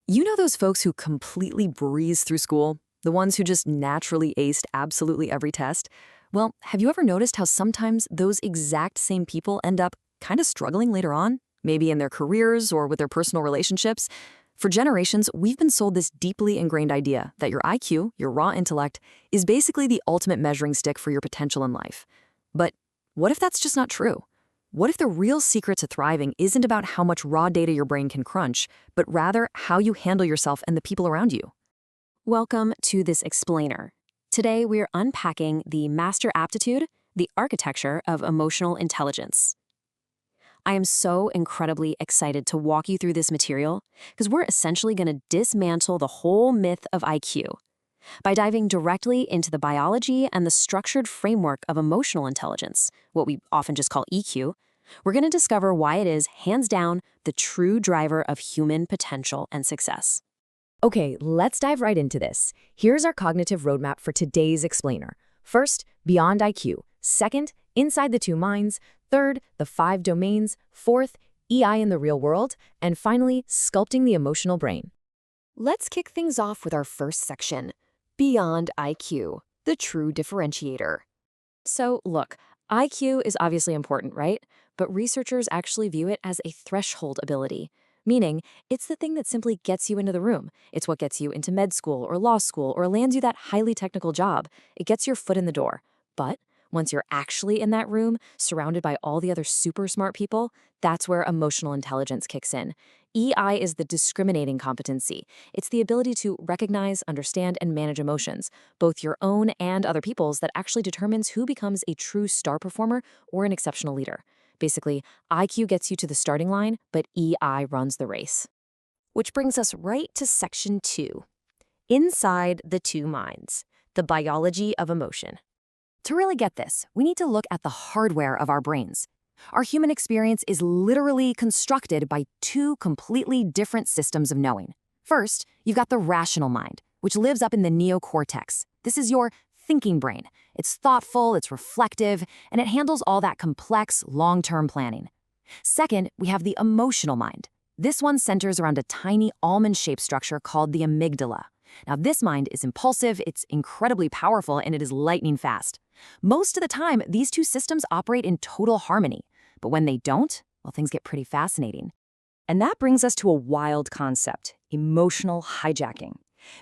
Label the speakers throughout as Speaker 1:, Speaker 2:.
Speaker 1: You know those folks who completely breeze through school? The ones who just naturally aced absolutely every test? Well, have you ever noticed how sometimes those exact same people end up kind of struggling later on? Maybe in their careers or with their personal relationships? For generations, we've been sold this deeply ingrained idea that your IQ, your raw intellect, is basically the ultimate measuring stick for your potential in life. But what if that's just not true? What if the real secret to thriving isn't about how much raw data your brain can crunch, but rather how you handle yourself and the people around you?
Speaker 2: Welcome to this explainer. Today we're unpacking the master aptitude, the architecture of emotional intelligence. I am so incredibly excited to walk you through this material because we're essentially going to dismantle the whole myth of IQ by diving directly into the biology and the structured framework of emotional intelligence, what we often just call EQ. We're going to discover why it is, hands down, the true driver of human potential and success.
Speaker 3: Okay, let's dive right into this. Here's our cognitive roadmap for today's explainer. First, beyond IQ. Second, inside the two minds. Third, the 5 domains. Fourth, EI in the real world. And finally, sculpting the emotional brain.
Speaker 2: Let's kick things off with our first section, Beyond IQ, the true differentiator. So, look, IQ is obviously important, right? But researchers actually view it as a threshold ability, meaning it's the thing that simply gets you into the room. It's what gets you into med school or law school or lands you that highly technical job. It gets your foot in the door. But once you're actually in that room, surrounded by all the other super smart people, that's where emotional intelligence kicks in. EI is the discriminating competency. It's the ability to recognize, understand, and manage emotions, both your own and other people's, that actually determines who becomes a true star performer or an exceptional leader. Basically, IQ gets you to the starting line, but EI runs the race. Which brings us right to section 2, Inside the Two Minds, the biology of emotion. To really get this, we need to look at the hardware of our brains. Our human experience is literally constructed by two completely different systems of knowing. First, you've got the rational mind, which lives up in the neocortex. This is your thinking brain. It's thoughtful, it's reflective, and it handles all that complex, long-term planning. Second, we have the emotional mind. This one centers around a tiny almond-shaped structure called the amygdala. Now, this mind is impulsive, it's incredibly powerful, and it is lightning fast. Most of the time, these two systems operate in total harmony. But when they don't, well, things get pretty fascinating.
Speaker 4: And that brings us to a wild concept, emotional hijacking.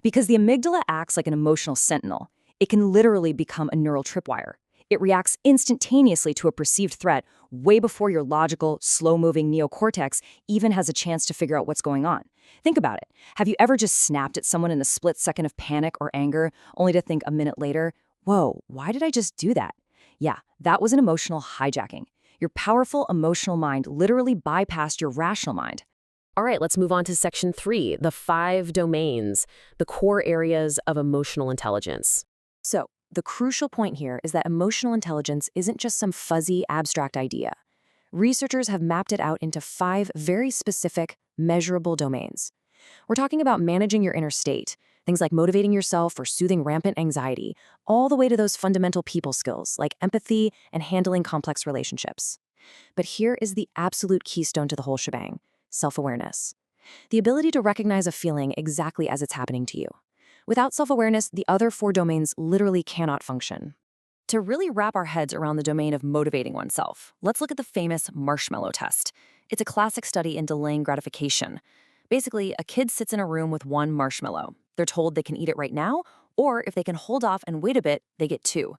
Speaker 4: Because the amygdala acts like an emotional sentinel, it can literally become a neural tripwire. It reacts instantaneously to a perceived threat way before your logical, slow-moving neocortex even has a chance to figure out what's going on. Think about it. Have you ever just snapped at someone in a split second of panic or anger, only to think a minute later, whoa, why did I just do that? Yeah, that was an emotional hijacking. Your powerful emotional mind literally bypassed your rational mind.
Speaker 2: All right, let's move on to section 3, the 5 domains, the core areas of emotional intelligence.
Speaker 3: So, the crucial point here is that emotional intelligence isn't just some fuzzy, abstract idea. Researchers have mapped it out into 5 very specific, measurable domains. We're talking about managing your inner state, things like motivating yourself or soothing rampant anxiety, all the way to those fundamental people skills like empathy and handling complex relationships. But here is the absolute keystone to the whole shebang: self-awareness. The ability to recognize a feeling exactly as it's happening to you. Without self-awareness, the other 4 domains literally cannot function. To really wrap our heads around the domain of motivating oneself, let's look at the famous marshmallow test. It's a classic study in delaying gratification. Basically, a kid sits in a room with 1 marshmallow. They're told they can eat it right now, or if they can hold off and wait a bit, they get 2.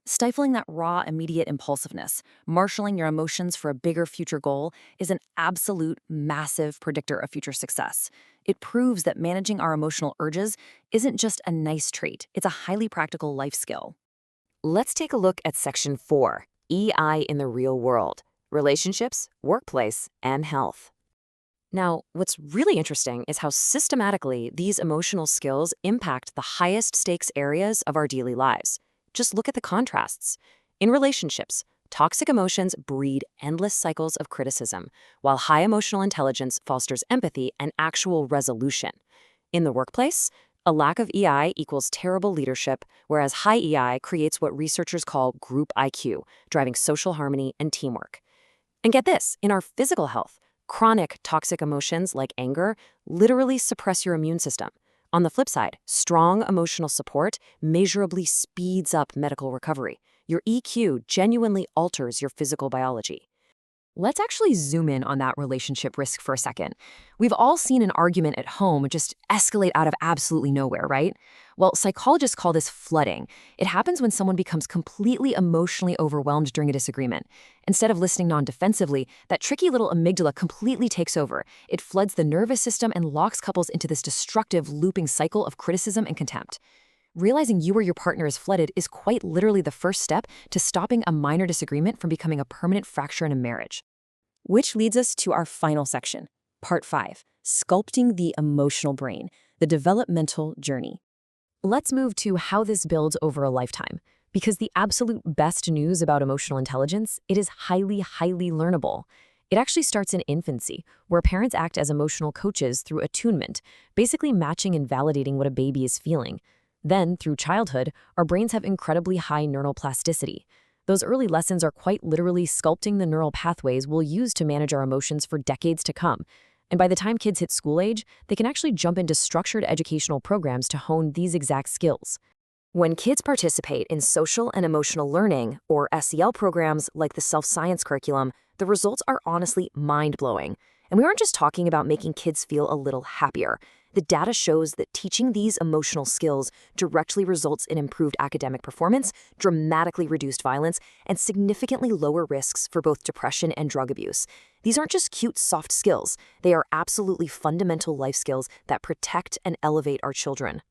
Speaker 3: Stifling that raw, immediate impulsiveness, marshaling your emotions for a bigger future goal, is an absolute massive predictor of future success. It proves that managing our emotional urges isn't just a nice trait, it's a highly practical life skill.
Speaker 1: Let's take a look at section 4, EI in the real world, relationships, workplace, and health. Now, what's really interesting is how systematically these emotional skills impact the highest stakes areas of our daily lives. Just look at the contrasts. In relationships, toxic emotions breed endless cycles of criticism, while high emotional intelligence fosters empathy and actual resolution. In the workplace, a lack of EI equals terrible leadership, whereas high EI creates what researchers call group IQ, driving social harmony and teamwork. And get this, in our physical health,
Speaker 3: Chronic toxic emotions like anger literally suppress your immune system. On the flip side, strong emotional support measurably speeds up medical recovery. Your EQ genuinely alters your physical biology. Let's actually zoom in on that relationship risk for a second. We've all seen an argument at home just escalate out of absolutely nowhere, right? Well, psychologists call this flooding. It happens when someone becomes completely emotionally overwhelmed during a disagreement. Instead of listening non-defensively, that tricky little amygdala completely takes over. It floods the nervous system and locks couples into this destructive, looping cycle of criticism and contempt. Realizing you or your partner is flooded is quite literally the first step to stopping a minor disagreement from becoming a permanent fracture in a marriage. Which leads us to our final section, Part 5, Sculpting the Emotional Brain, the Developmental Journey. Let's move to how this builds over a lifetime. Because the absolute best news about emotional intelligence, it is highly, highly learnable. It actually starts in infancy, where parents act as emotional coaches through attunement, basically matching and validating what a baby is feeling. Then, through childhood, our brains have incredibly high neural plasticity. Those early lessons are quite literally sculpting the neural pathways we'll use to manage our emotions for decades to come. And by the time kids hit school age, they can actually jump into structured educational programs to hone these exact skills. When kids participate in social and emotional learning, or SEL programs like the self-science curriculum, the results are honestly mind-blowing. And we aren't just talking about making kids feel a little happier. The data shows that teaching these emotional skills directly results in improved academic performance, dramatically reduced violence, and significantly lower risks for both depression and drug abuse. These aren't just cute, soft skills. They are absolutely fundamental life skills that protect and elevate our children.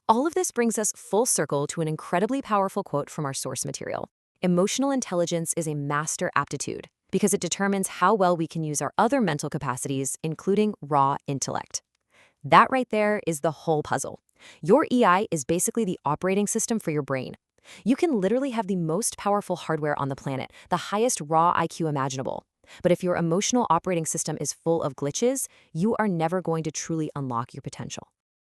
Speaker 3: All of this brings us full circle to an incredibly powerful quote from our source material. Emotional intelligence is a master aptitude because it determines how well we can use our other mental capacities, including raw intellect. That right there is the whole puzzle. Your EI is basically the operating system for your brain. You can literally have the most powerful hardware on the planet, the highest raw IQ imaginable. But if your emotional operating system is full of glitches, you are never going to truly unlock your potential.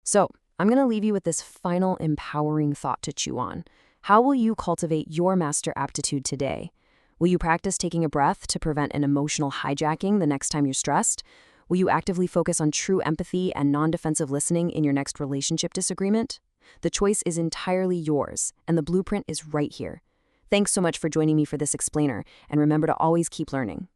Speaker 3: So, I'm going to leave you with this final empowering thought to chew on. How will you cultivate your master aptitude today? Will you practice taking a breath to prevent an emotional hijacking the next time you're stressed? Will you actively focus on true empathy and non-defensive listening in your next relationship disagreement? The choice is entirely yours, and the blueprint is right here. Thanks so much for joining me for this explainer, and remember to always keep learning.